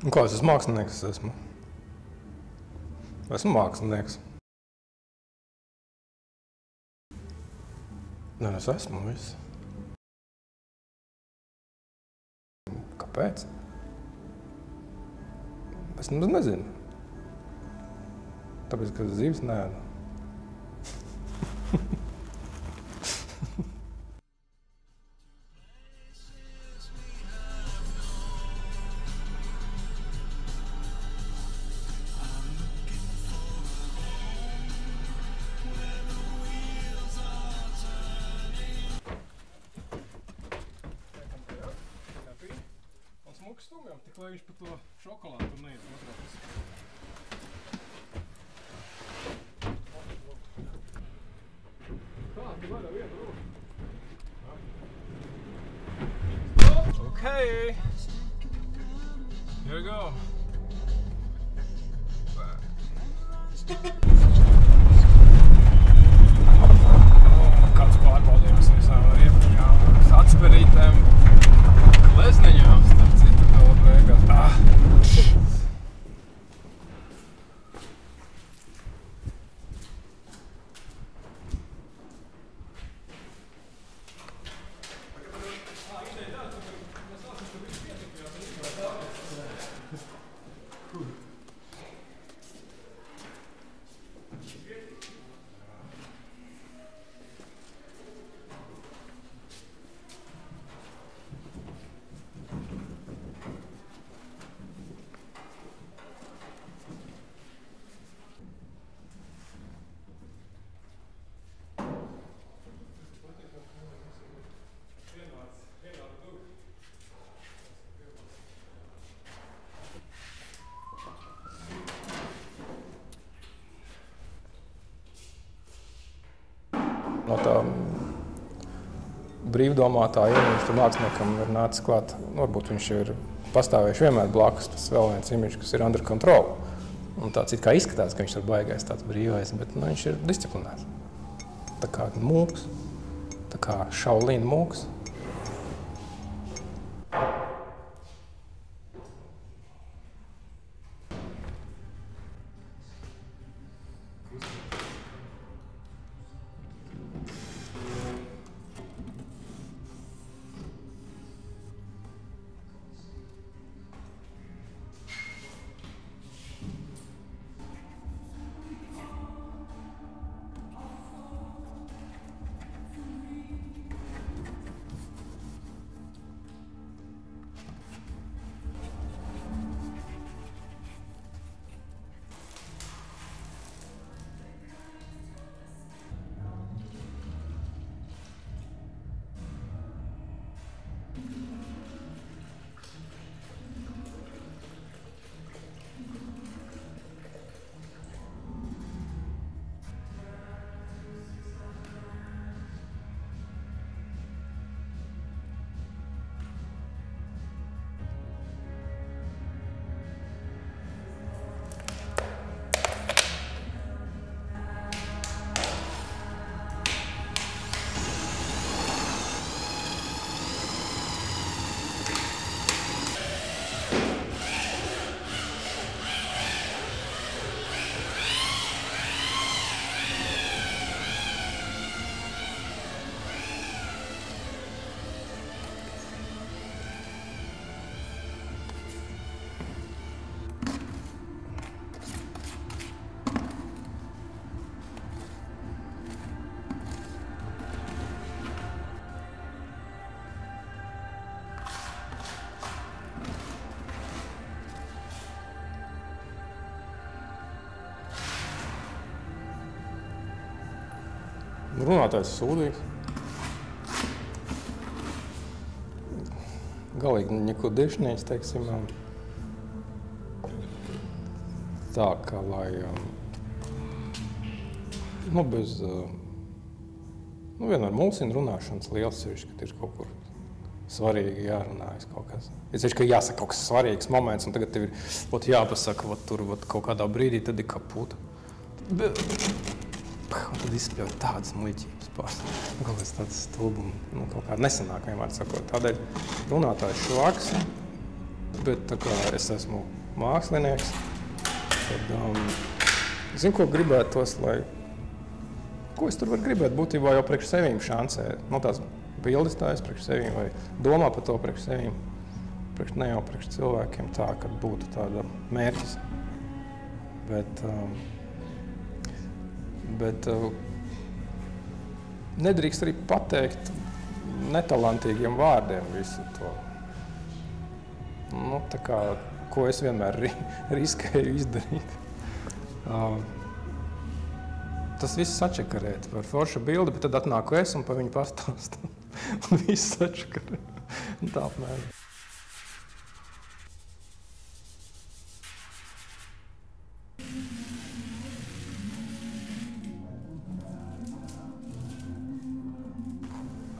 Un ko es esmu mākslinieks? Esmu mākslinieks. Nē, es esmu viss. Kāpēc? Es nemaz nezinu. Tāpēc, ka zivis neēdu. Stūmjām, tik lai viņš pa to šokolādu tur neiet otrāpus. Tā, tu vairā vienu roku. Okay. Here we go. Kāds pārbaudījums visām ar iepaņām, atsperītēm, glezneņām, starp citu. No tā brīvdomātā ieņemšta māksliniekam ir nācis klāt. Varbūt viņš ir pastāvējuši vienmēr blakus, tas vēl viens imidžs, kas ir under control. Un tāds it kā izskatās, ka viņš ir baigais, tāds brīvais, bet viņš ir disciplinēts. Tā kā mūks, tā kā Shaolin mūks. Runātājs sūdīgs. Galīgi никудышнец, teiksim. Tā kā lai, bez, vienmēr mulsina runāšanas liels sevišķi, kad ir kaut kur svarīgi jārunājas kaut kas. Es sevišķi, ka jāsaka kaut kas svarīgs moments, un tagad tev ir jāpasaka, tur kaut kādā brīdī, tad ir kaputa. Un tad izspļaut tādas muļķības pārstāv. Kaut kāds tāds stulbums, kaut kā nesanāk, vienmēr sakot. Tādēļ runātājs švaks, Bet tā kā es esmu mākslinieks, tad zinu, ko gribētos, ko es tur varu gribēt, būtībā jau priekš sevīm šancē. Tās bildes tājas priekš sevīm vai domā par to priekš sevīm, ne jau priekš cilvēkiem tā, kad būtu tāda mērķis. Bet nedrīkst arī pateikt netalantīgiem vārdiem visu to. Tā kā, ko es vienmēr riskēju izdarīt. Tas viss sačakarēt var forša bildi, bet tad atnāku es un par viņu pastāstu. Un viss sačakarē. Tā apmēram.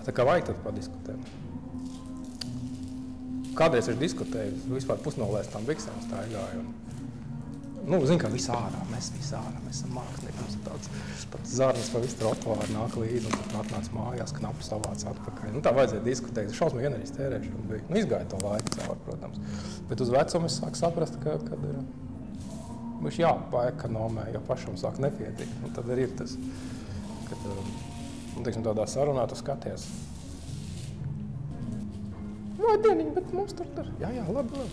Tā kā vajag tad padiskutēt. Kādreiz es diskutēju, vispār pusnolēstām biksēm staigāju. Zinu, kā visi ārā, mēs esam mākslinieki, mums tāds pat zarnas pa visu trotuāru nāk līdzi, un tad atnāc mājās, knapu savāc atpakaļ. Tā vajadzēja diskutēt, šausmīgi enerģijas tērēšana bija. Izgāja to laiku caur, protams. Bet uz vecumu es sāku saprast, kad ir viņš jāpaekonomē, jo pašam sāk nepietikt. Tad arī ir tas, kad, teiksim, tādā sarunā tu skaties. Vai dieniņi, bet mums tur dar. Jā, labi.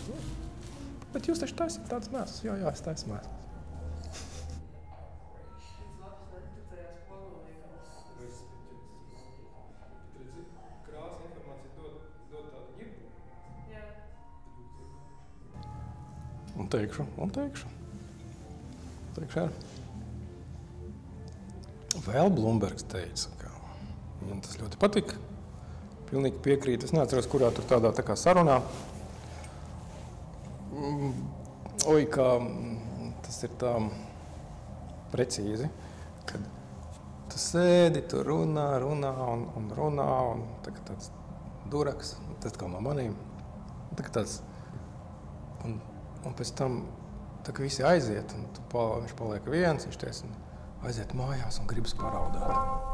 Bet jūs taču taisat tādas mēslas. Jā, es taisu mēslas. Krāsa informācija dod tādu ģirbu. Jā. Un teikšu. Teikšu arī. Vēl Blumbergs teica, ka man tas ļoti patika. Pilnīgi piekrīt. Es neatceros, kurā tur tādā tā kā sarunā. Kā tas ir tā precīzi, kad tu sēdi, tu runā un tāds duraks, tas kā no manīm. Un pēc tam tā kā visi aiziet, un viņš paliek viens, viņš aiziet mājās un gribas paraudāt.